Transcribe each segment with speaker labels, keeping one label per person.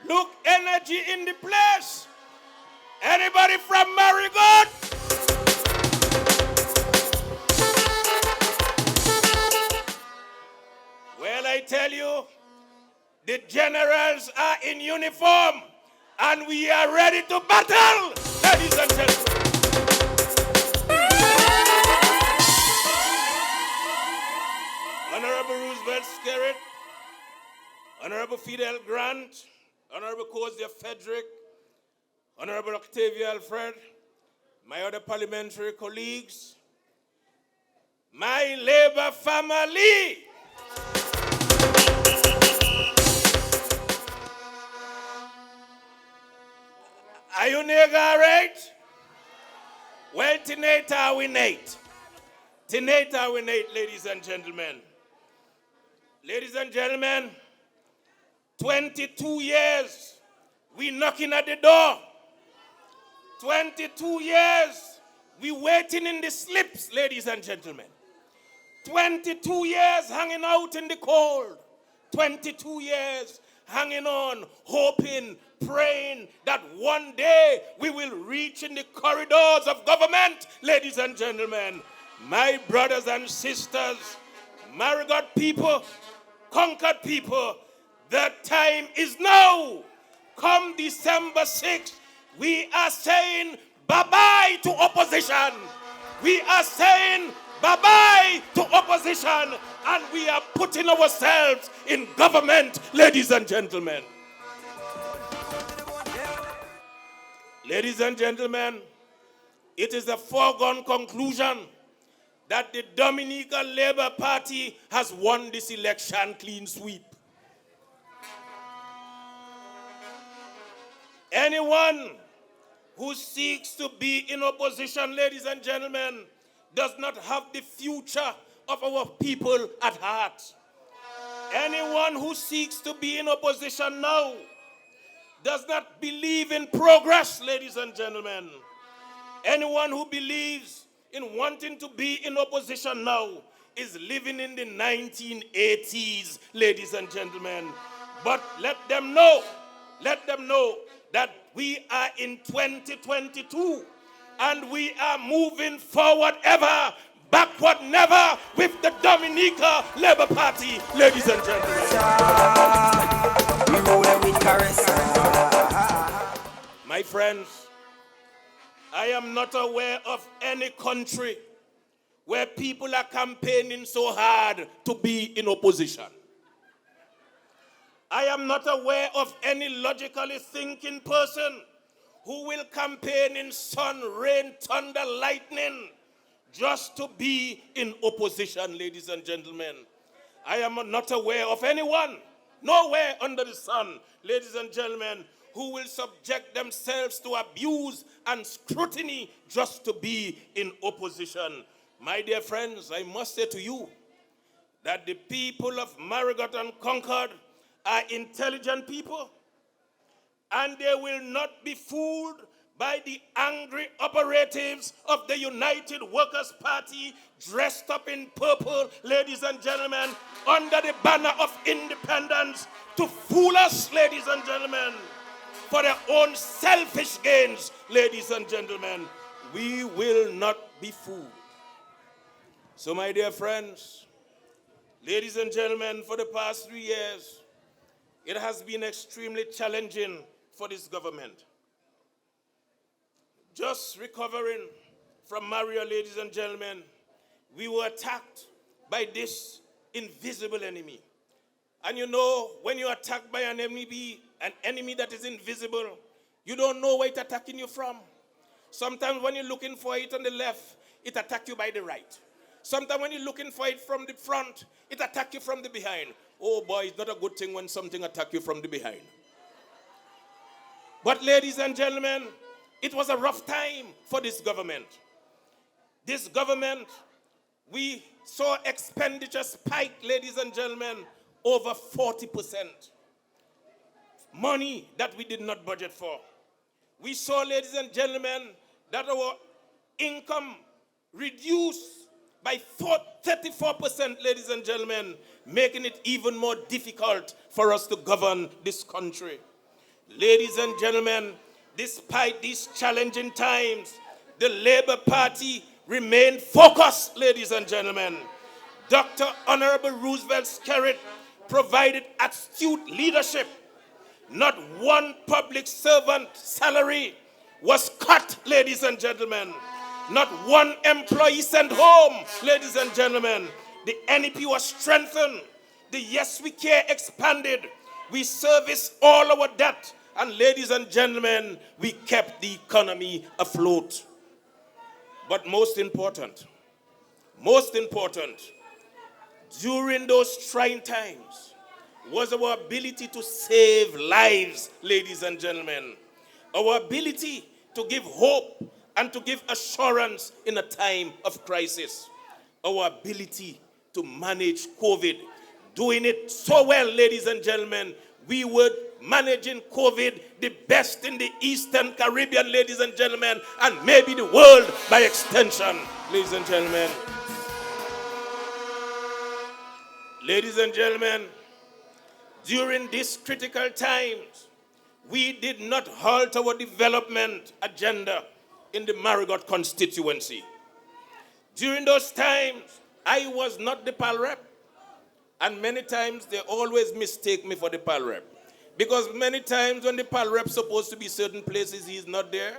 Speaker 1: Look energy in the place. Anybody from Marigot? Well, I tell you, the generals are in uniform and we are ready to battle, ladies and gentlemen. Honorable Roosevelt Skerritt, Honorable Fidel Grant, Honorable Kozia Frederick, Honorable Octavia Alfred, my other parliamentary colleagues, my Labour family. Are you nigga all right? Well, tonight we Nate. Tonight we Nate, ladies and gentlemen. Ladies and gentlemen, 22 years, we knocking at the door. 22 years, we waiting in the slips, ladies and gentlemen. 22 years hanging out in the cold. 22 years hanging on, hoping, praying that one day we will reach in the corridors of government, ladies and gentlemen. My brothers and sisters, Marigot people, Concord people, the time is now. Come December 6th, we are saying bye-bye to opposition. We are saying bye-bye to opposition, and we are putting ourselves in government, ladies and gentlemen. Ladies and gentlemen, it is a foregone conclusion that the Dominica Labour Party has won this election clean sweep. Anyone who seeks to be in opposition, ladies and gentlemen, does not have the future of our people at heart. Anyone who seeks to be in opposition now does not believe in progress, ladies and gentlemen. Anyone who believes in wanting to be in opposition now is living in the 1980s, ladies and gentlemen. But let them know that we are in 2022 and we are moving forward ever, backward never, with the Dominica Labour Party, ladies and gentlemen. My friends, I am not aware of any country where people are campaigning so hard to be in opposition. I am not aware of any logically thinking person who will campaign in sun, rain, thunder, lightning just to be in opposition, ladies and gentlemen. I am not aware of anyone, nowhere under the sun, ladies and gentlemen, who will subject themselves to abuse and scrutiny just to be in opposition. My dear friends, I must say to you that the people of Marigot and Concord are intelligent people, and they will not be fooled by the angry operatives of the United Workers' Party dressed up in purple, ladies and gentlemen, under the banner of independence to fool us, ladies and gentlemen, for their own selfish gains, ladies and gentlemen. We will not be fooled. So, my dear friends, ladies and gentlemen, for the past 3 years, it has been extremely challenging for this government. Just recovering from Mario, ladies and gentlemen, we were attacked by this invisible enemy. And you know, when you're attacked by an enemy that is invisible, you don't know where it's attacking you from. Sometimes when you're looking for it on the left, it attacks you by the right. Sometimes when you're looking for it from the front, it attacks you from the behind. Oh boy, it's not a good thing when something attacks you from the behind. But ladies and gentlemen, it was a rough time for this government. This government, we saw expenditure spike, ladies and gentlemen, over 40%. Money that we did not budget for. We saw, ladies and gentlemen, that our income reduced by 34%, ladies and gentlemen, making it even more difficult for us to govern this country. Ladies and gentlemen, despite these challenging times, the Labour Party remained focused, ladies and gentlemen. Dr. Honorable Roosevelt Skerrit provided astute leadership. Not one public servant salary was cut, ladies and gentlemen. Not one employee sent home, ladies and gentlemen. The NEP was strengthened. The Yes We Care expanded. We serviced all our debt. And ladies and gentlemen, we kept the economy afloat. But most important, during those trying times was our ability to save lives, ladies and gentlemen. Our ability to give hope and to give assurance in a time of crisis. Our ability to manage COVID. Doing it so well, ladies and gentlemen, we were managing COVID the best in the Eastern Caribbean, ladies and gentlemen, and maybe the world by extension, ladies and gentlemen. Ladies and gentlemen, during these critical times, we did not halt our development agenda in the Marigot constituency. During those times, I was not the PAL rep. And many times, they always mistake me for the PAL rep. Because many times when the PAL rep is supposed to be certain places, he's not there.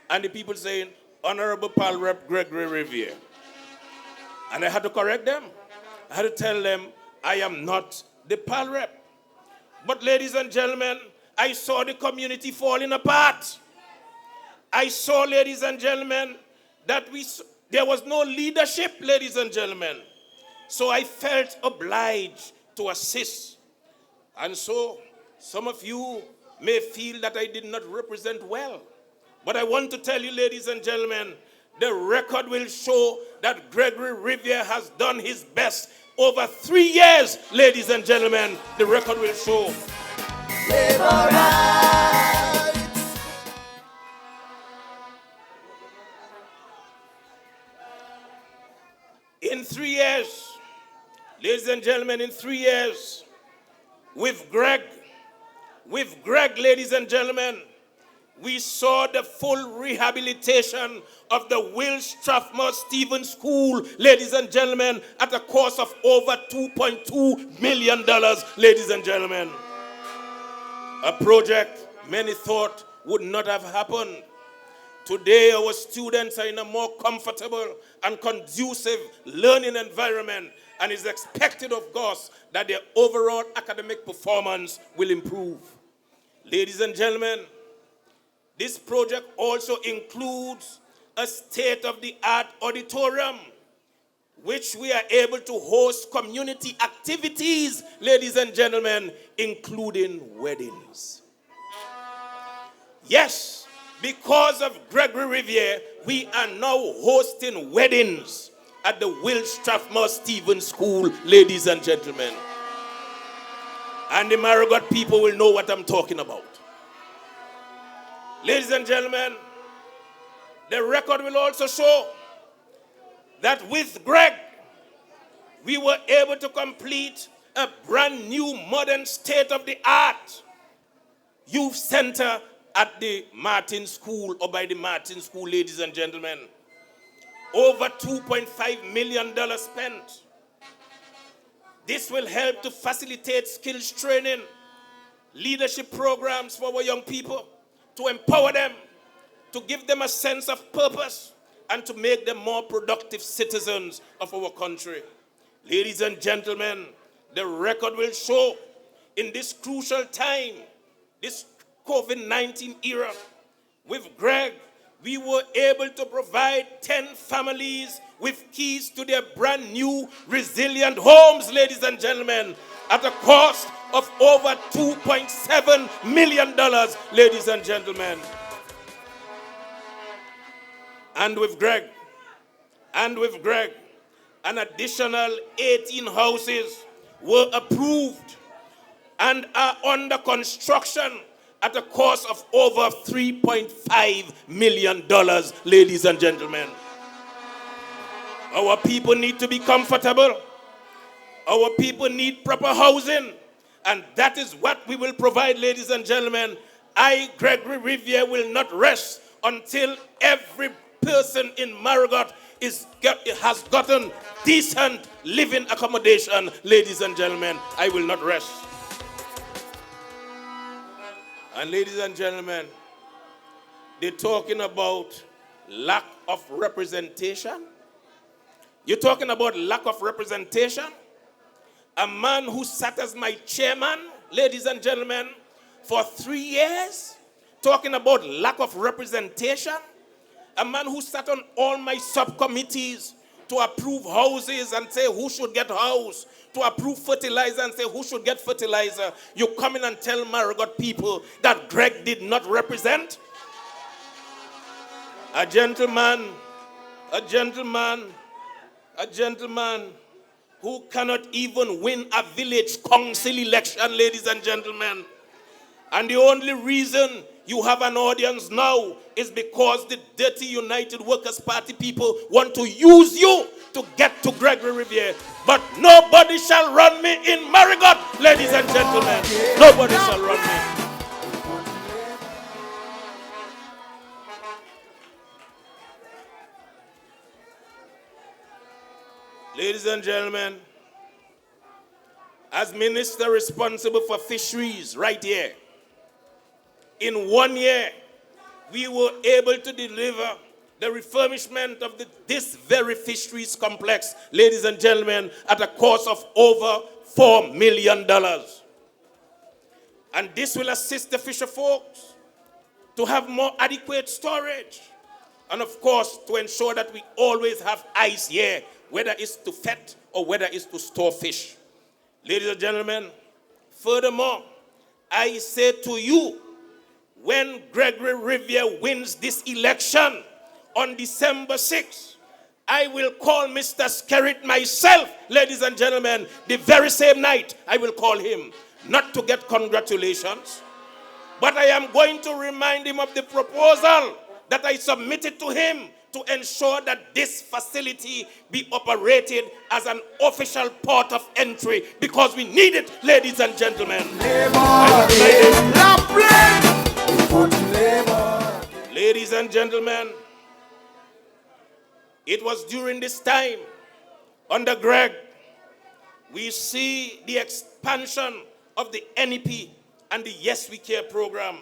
Speaker 1: And the people saying, Honorable PAL rep Gregory Riviere. And I had to correct them. I had to tell them, I am not the PAL rep. But ladies and gentlemen, I saw the community falling apart. I saw, ladies and gentlemen, that there was no leadership, ladies and gentlemen. So I felt obliged to assist. And so some of you may feel that I did not represent well. But I want to tell you, ladies and gentlemen, the record will show that Gregory Riviere has done his best. Over 3 years, ladies and gentlemen, the record will show. Labor rights. In 3 years, ladies and gentlemen, in 3 years, with Greg, ladies and gentlemen, we saw the full rehabilitation of the Will Strathmore Stevens School, ladies and gentlemen, at a cost of over $2.2 million, ladies and gentlemen. A project many thought would not have happened. Today, our students are in a more comfortable and conducive learning environment, and it's expected of us that their overall academic performance will improve. Ladies and gentlemen, this project also includes a state-of-the-art auditorium, which we are able to host community activities, ladies and gentlemen, including weddings. Yes, because of Gregory Riviere, we are now hosting weddings at the Will Strathmore Stevens School, ladies and gentlemen. And the Marigot people will know what I'm talking about. Ladies and gentlemen, the record will also show that with Greg, we were able to complete a brand new modern state-of-the-art youth center at the Martin School, or by the Martin School, ladies and gentlemen. Over $2.5 million spent. This will help to facilitate skills training, leadership programs for our young people, to empower them, to give them a sense of purpose, and to make them more productive citizens of our country. Ladies and gentlemen, the record will show in this crucial time, this COVID-19 era, with Greg, we were able to provide 10 families with keys to their brand new resilient homes, ladies and gentlemen, at a cost of over $2.7 million, ladies and gentlemen. And with Greg, an additional 18 houses were approved and are under construction at a cost of over $3.5 million, ladies and gentlemen. Our people need to be comfortable. Our people need proper housing. And that is what we will provide, ladies and gentlemen. I, Gregory Riviere, will not rest until every person in Marigot has gotten decent living accommodation, ladies and gentlemen. I will not rest. And ladies and gentlemen, they're talking about lack of representation. You're talking about lack of representation? A man who sat as my chairman, ladies and gentlemen, for 3 years, talking about lack of representation. A man who sat on all my subcommittees to approve houses and say who should get house, to approve fertilizer and say who should get fertilizer. You come in and tell Marigot people that Greg did not represent? A gentleman who cannot even win a village council election, ladies and gentlemen. And the only reason you have an audience now is because the dirty United Workers' Party people want to use you to get to Gregory Riviere. But nobody shall run me in Marigot, ladies and gentlemen. Nobody shall run me. Ladies and gentlemen, as minister responsible for fisheries right here, in 1 year, we were able to deliver the refurbishment of this very fisheries complex, ladies and gentlemen, at a cost of over $4 million. And this will assist the fisher folks to have more adequate storage. And of course, to ensure that we always have ice here, whether it's to fet or whether it's to store fish. Ladies and gentlemen, furthermore, I say to you, when Gregory Riviere wins this election on December 6th, I will call Mr. Skerritt myself, ladies and gentlemen, the very same night I will call him, not to get congratulations, but I am going to remind him of the proposal that I submitted to him to ensure that this facility be operated as an official port of entry, because we need it, ladies and gentlemen. Ladies and gentlemen, it was during this time, under Greg, we see the expansion of the NEP and the Yes We Care program.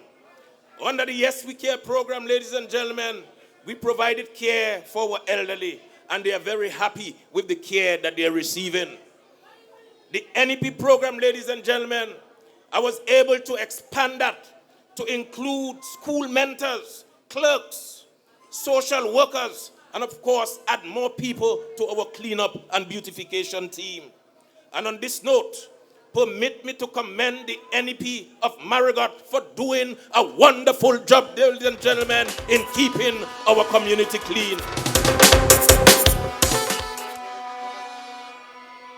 Speaker 1: Under the Yes We Care program, ladies and gentlemen, we provided care for our elderly, and they are very happy with the care that they are receiving. The NEP program, ladies and gentlemen, I was able to expand that to include school mentors, clerks, social workers, and of course, add more people to our cleanup and beautification team. And on this note, permit me to commend the NEP of Marigot for doing a wonderful job, ladies and gentlemen, in keeping our community clean.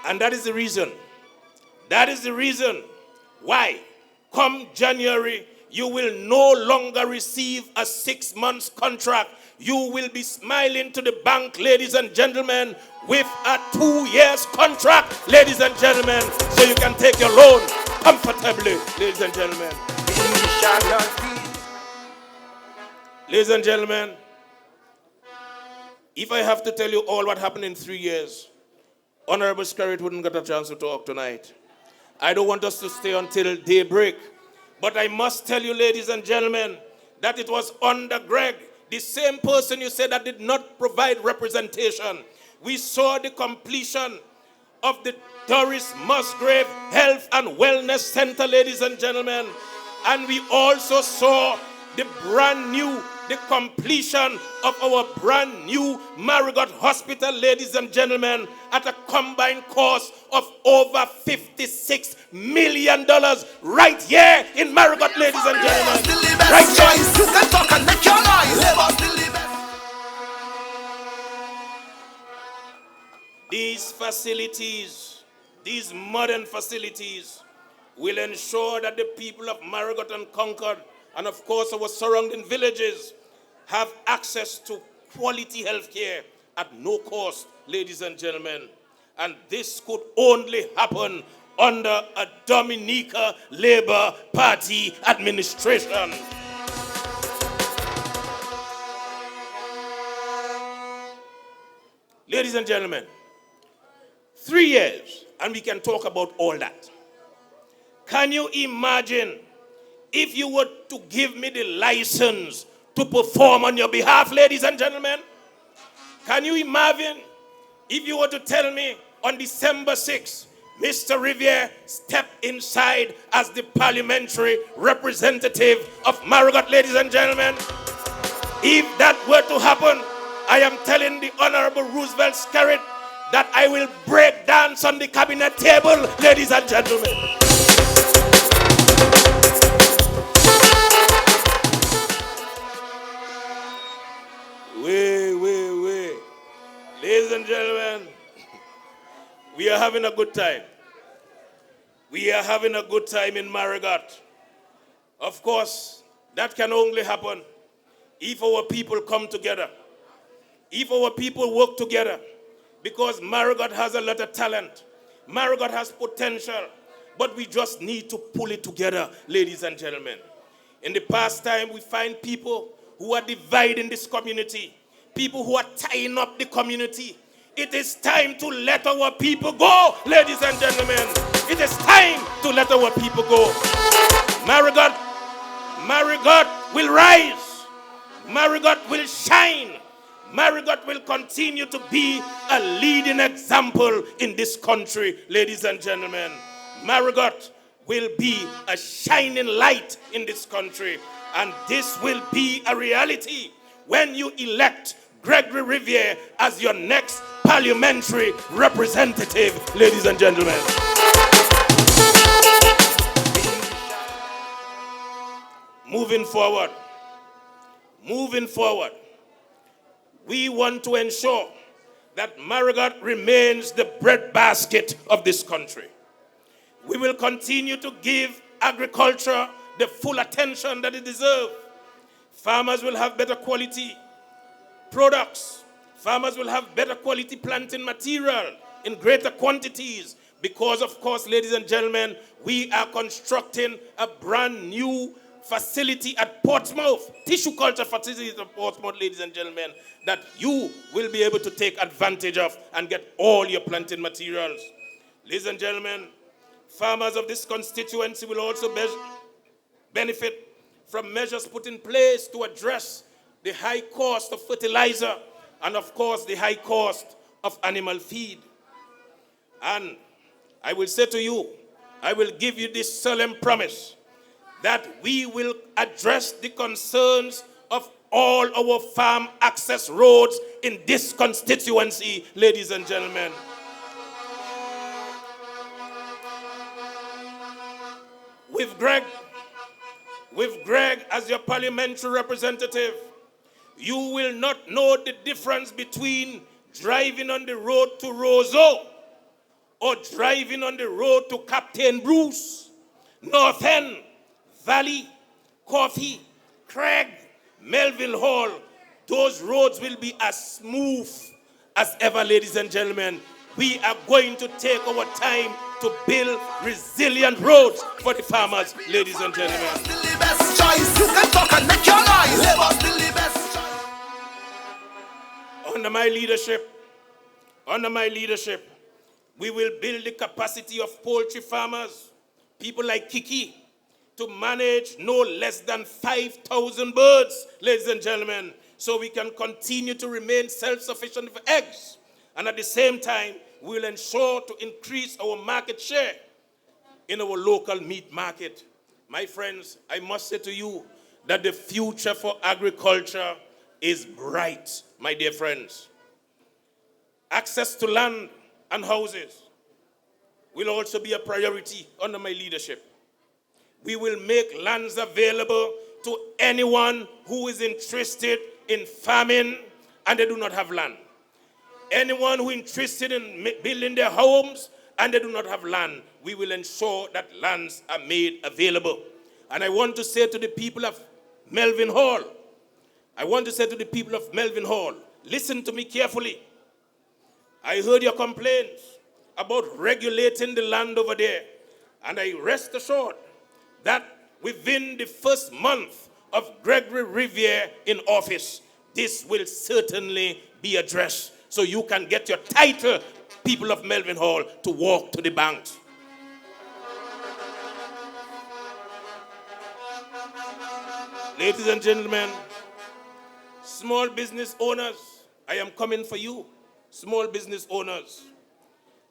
Speaker 1: And that is the reason why, come January, you will no longer receive a 6-month contract. You will be smiling to the bank, ladies and gentlemen, with a 2-year contract, ladies and gentlemen, so you can take your loan comfortably, ladies and gentlemen. Ladies and gentlemen, if I have to tell you all what happened in 3 years, Honorable Skerritt wouldn't get a chance to talk tonight. I don't want us to stay until daybreak. But I must tell you, ladies and gentlemen, that it was under Greg, the same person you said that did not provide representation. We saw the completion of the Doris Musgrave Health and Wellness Center, ladies and gentlemen. And we also saw the completion of our brand new Marigot Hospital, ladies and gentlemen, at a combined cost of over $56 million right here in Marigot, ladies and gentlemen. Right here. You can talk and make your noise. These facilities, these modern facilities, will ensure that the people of Marigot and Concord, and of course our surrounding villages, have access to quality health care at no cost, ladies and gentlemen. And this could only happen under a Dominica Labour Party administration. Ladies and gentlemen, 3 years, and we can talk about all that. Can you imagine if you were to give me the license to perform on your behalf, ladies and gentlemen? Can you imagine if you were to tell me on December 6th, Mr. Riviere stepped inside as the parliamentary representative of Marigot, ladies and gentlemen? If that were to happen, I am telling the Honorable Roosevelt Skerritt that I will break dance on the cabinet table, ladies and gentlemen. Wait. Ladies and gentlemen, we are having a good time. We are having a good time in Marigot. Of course, that can only happen if our people come together. If our people work together, because Marigot has a lot of talent. Marigot has potential, but we just need to pull it together, ladies and gentlemen. In the past time, we find people who are dividing this community, people who are tying up the community. It is time to let our people go, ladies and gentlemen. It is time to let our people go. Marigot will rise. Marigot will shine. Marigot will continue to be a leading example in this country, ladies and gentlemen. Marigot will be a shining light in this country. And this will be a reality when you elect Gregory Riviere as your next parliamentary representative, ladies and gentlemen. Moving forward, we want to ensure that Marigot remains the breadbasket of this country. We will continue to give agriculture the full attention that it deserves. Farmers will have better quality products. Farmers will have better quality planting material in greater quantities because, of course, ladies and gentlemen, we are constructing a brand new facility at Portsmouth, tissue culture facility at Portsmouth, ladies and gentlemen, that you will be able to take advantage of and get all your planting materials. Ladies and gentlemen, farmers of this constituency will also benefit from measures put in place to address the high cost of fertilizer and, of course, the high cost of animal feed. And I will say to you, I will give you this solemn promise that we will address the concerns of all our farm access roads in this constituency, ladies and gentlemen. With Greg as your parliamentary representative, you will not know the difference between driving on the road to Roseau or driving on the road to Captain Bruce, North End, Valley, Coffee, Craig, Melville Hall. Those roads will be as smooth as ever, ladies and gentlemen. We are going to take our time to build resilient roads for the farmers, ladies and gentlemen. Under my leadership, we will build the capacity of poultry farmers, people like Kiki, to manage no less than 5,000 birds, ladies and gentlemen, so we can continue to remain self-sufficient for eggs. And at the same time, we will ensure to increase our market share in our local meat market. My friends, I must say to you that the future for agriculture is bright, my dear friends. Access to land and houses will also be a priority under my leadership. We will make lands available to anyone who is interested in farming and they do not have land. Anyone who is interested in building their homes and they do not have land, we will ensure that lands are made available. And I want to say to the people of Melville Hall, listen to me carefully. I heard your complaints about regulating the land over there. And I rest assured that within the first month of Gregory Riviere in office, this will certainly be addressed. So you can get your title, people of Melvin Hall, to walk to the banks. Ladies and gentlemen, small business owners, I am coming for you. Small business owners,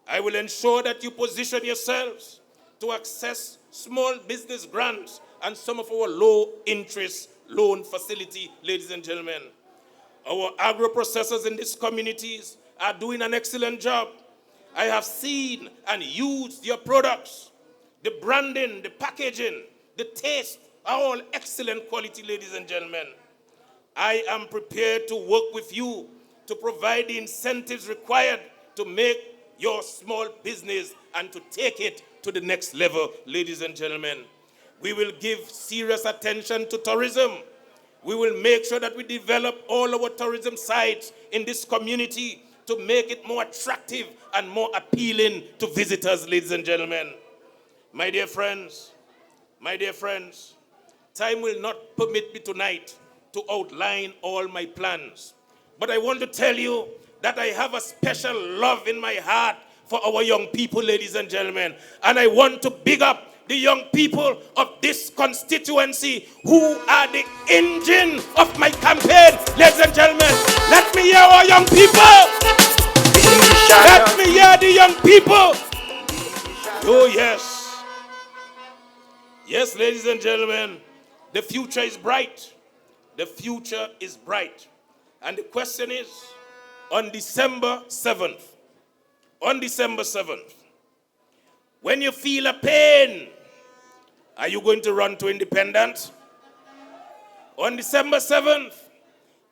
Speaker 1: I will ensure that you position yourselves to access small business grants and some of our low-interest loan facility, ladies and gentlemen. Our agro-processors in these communities are doing an excellent job. I have seen and used your products. The branding, the packaging, the taste are all excellent quality, ladies and gentlemen. I am prepared to work with you to provide the incentives required to make your small business and to take it to the next level, ladies and gentlemen. We will give serious attention to tourism. We will make sure that we develop all our tourism sites in this community to make it more attractive and more appealing to visitors, ladies and gentlemen. My dear friends, time will not permit me tonight to outline all my plans. But I want to tell you that I have a special love in my heart for our young people, ladies and gentlemen. And I want to big up the young people of this constituency who are the engine of my campaign, ladies and gentlemen. Let me hear our young people. Let me hear the young people. Oh, yes. Yes, ladies and gentlemen, the future is bright. The future is bright. And the question is, on December 7th, when you feel a pain, are you going to run to independent? On December 7th,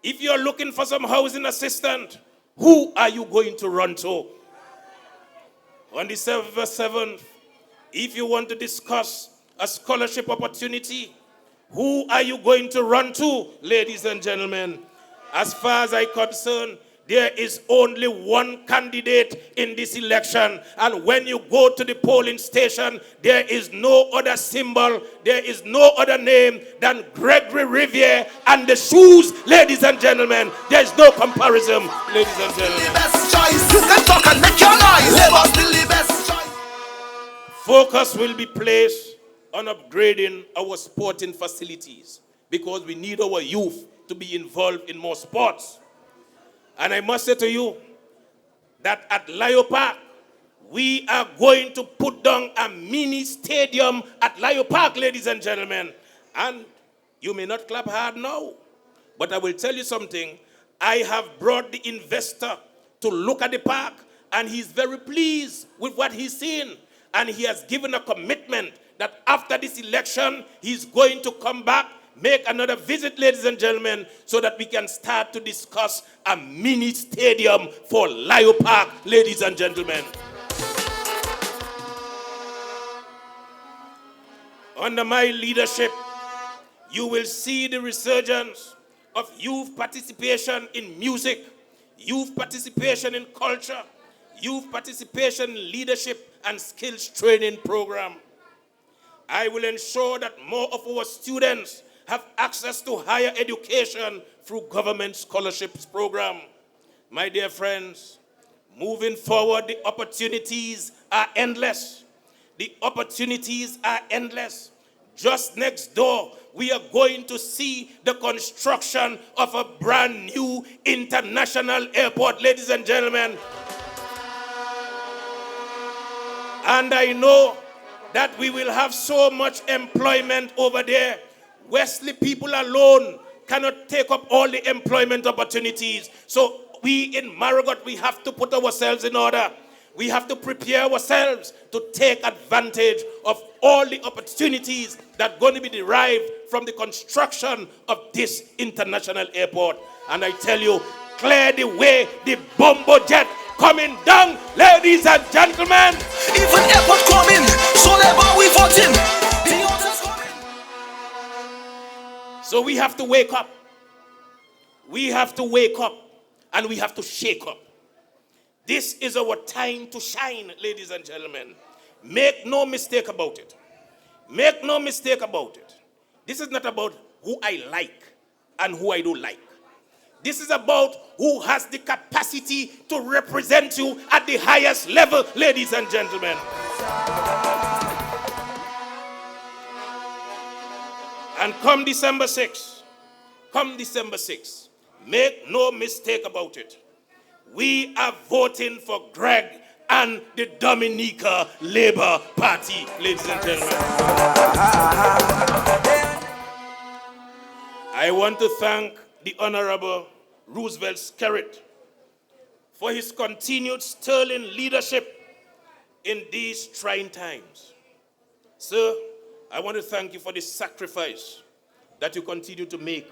Speaker 1: if you're looking for some housing assistance, who are you going to run to? On December 7th, if you want to discuss a scholarship opportunity, who are you going to run to, ladies and gentlemen? As far as I'm concerned, there is only one candidate in this election. And when you go to the polling station, there is no other symbol, there is no other name than Gregory Riviere and the shoes, ladies and gentlemen. There is no comparison, ladies and gentlemen. Best choice. You can talk and make your noise. Labour still the best choice. Focus will be placed on upgrading our sporting facilities because we need our youth to be involved in more sports. And I must say to you that at Lyo Park, we are going to put down a mini stadium at Lyo Park, ladies and gentlemen. And you may not clap hard now, but I will tell you something. I have brought the investor to look at the park, and he's very pleased with what he's seen. And he has given a commitment that after this election, he's going to come back, make another visit, ladies and gentlemen, so that we can start to discuss a mini stadium for Lyo Park, ladies and gentlemen. Under my leadership, you will see the resurgence of youth participation in music, youth participation in culture, youth participation in leadership and skills training program. I will ensure that more of our students have access to higher education through government scholarships program. My dear friends, moving forward, the opportunities are endless. The opportunities are endless. Just next door, we are going to see the construction of a brand new international airport, ladies and gentlemen. And I know that we will have so much employment over there. Wesley people alone cannot take up all the employment opportunities. So we in Marigot, we have to put ourselves in order. We have to prepare ourselves to take advantage of all the opportunities that are going to be derived from the construction of this international airport. And I tell you, clear the way, the bombo jet coming down, ladies and gentlemen.
Speaker 2: Even airport coming, so never we voting.
Speaker 1: So we have to wake up. We have to wake up and we have to shake up. This is our time to shine, ladies and gentlemen. Make no mistake about it. Make no mistake about it. This is not about who I like and who I don't like. This is about who has the capacity to represent you at the highest level, ladies and gentlemen. And come December 6th, make no mistake about it. We are voting for Greg and the Dominica Labour Party, ladies and gentlemen. I want to thank the Honorable Roosevelt Skerrit for his continued sterling leadership in these trying times. Sir, I want to thank you for the sacrifice that you continue to make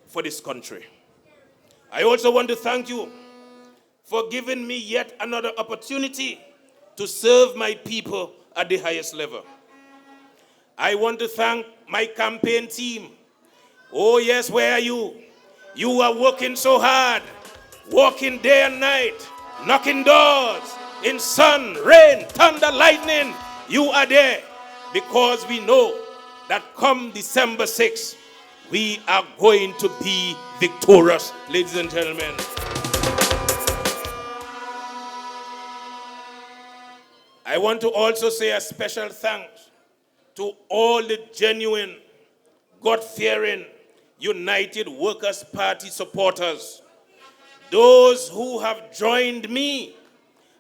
Speaker 1: for this country. I also want to thank you for giving me yet another opportunity to serve my people at the highest level. I want to thank my campaign team. Oh yes, where are you? You are working so hard, working day and night, knocking doors, in sun, rain, thunder, lightning. You are there because we know that come December 6th, we are going to be victorious, ladies and gentlemen. I want to also say a special thanks to all the genuine, God-fearing, United Workers' Party supporters, those who have joined me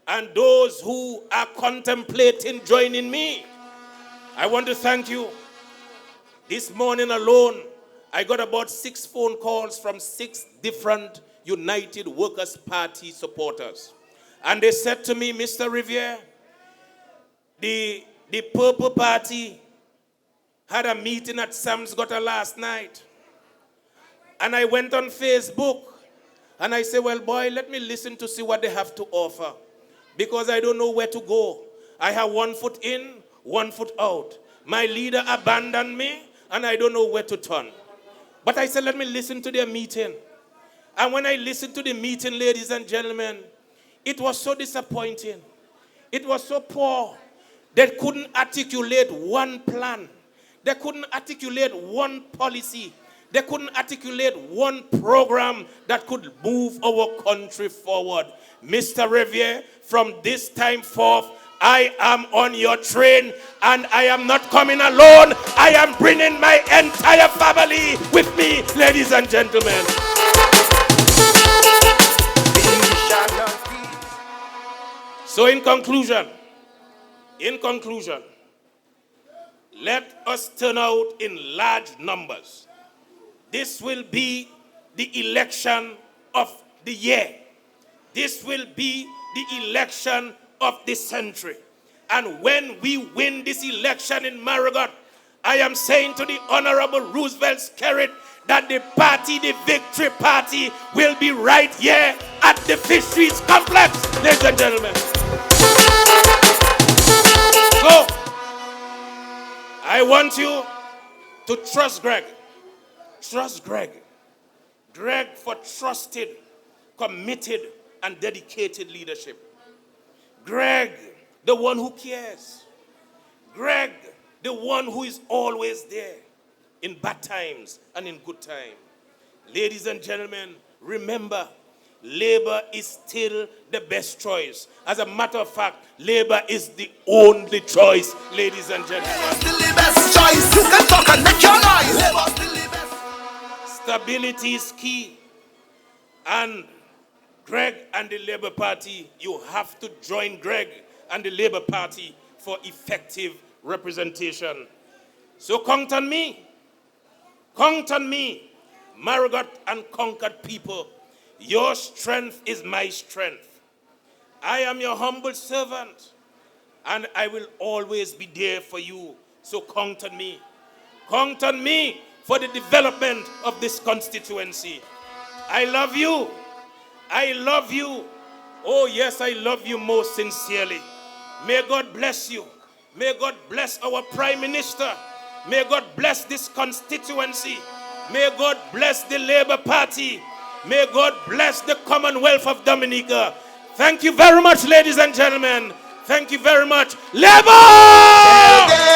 Speaker 1: and those who are contemplating joining me. I want to thank you. This morning alone, I got about 6 phone calls from 6 different United Workers' Party supporters. And they said to me, Mr. Riviere, the Purple Party had a meeting at Sam's Gutter last night. And I went on Facebook and I said, well, boy, let me listen to see what they have to offer. Because I don't know where to go. I have 1 foot in, 1 foot out. My leader abandoned me and I don't know where to turn. But I said, let me listen to their meeting. And when I listened to the meeting, ladies and gentlemen, it was so disappointing. It was so poor. They couldn't articulate one plan. They couldn't articulate one policy. They couldn't articulate one program that could move our country forward. Mr. Riviere, from this time forth, I am on your train and I am not coming alone. I am bringing my entire family with me, ladies and gentlemen. So in conclusion, let us turn out in large numbers. This will be the election of the year. This will be the election of the century. And when we win this election in Marigot, I am saying to the Honorable Roosevelt Skerrit that the party, the Victory Party, will be right here at the Fisheries Complex, ladies and gentlemen. So, I want you to trust Greg. Trust Greg. Greg for trusted, committed, and dedicated leadership. Greg, the one who cares. Greg, the one who is always there in bad times and in good times. Ladies and gentlemen, remember, Labour is still the best choice. As a matter of fact, Labour is the only choice, ladies and gentlemen. Labour still the best choice. You can talk and make your noise. Labour still the best. Stability is key. And Greg and the Labour Party, you have to join Greg and the Labour Party for effective representation. So count on me. Count on me, Marigot and Concord people. Your strength is my strength. I am your humble servant, and I will always be there for you. So count on me. Count on me for the development of this constituency. I love you. I love you. Oh yes, I love you most sincerely. May God bless you. May God bless our Prime Minister. May God bless this constituency. May God bless the Labour Party. May God bless the Commonwealth of Dominica. Thank you very much, ladies and gentlemen. Thank you very much. Labour!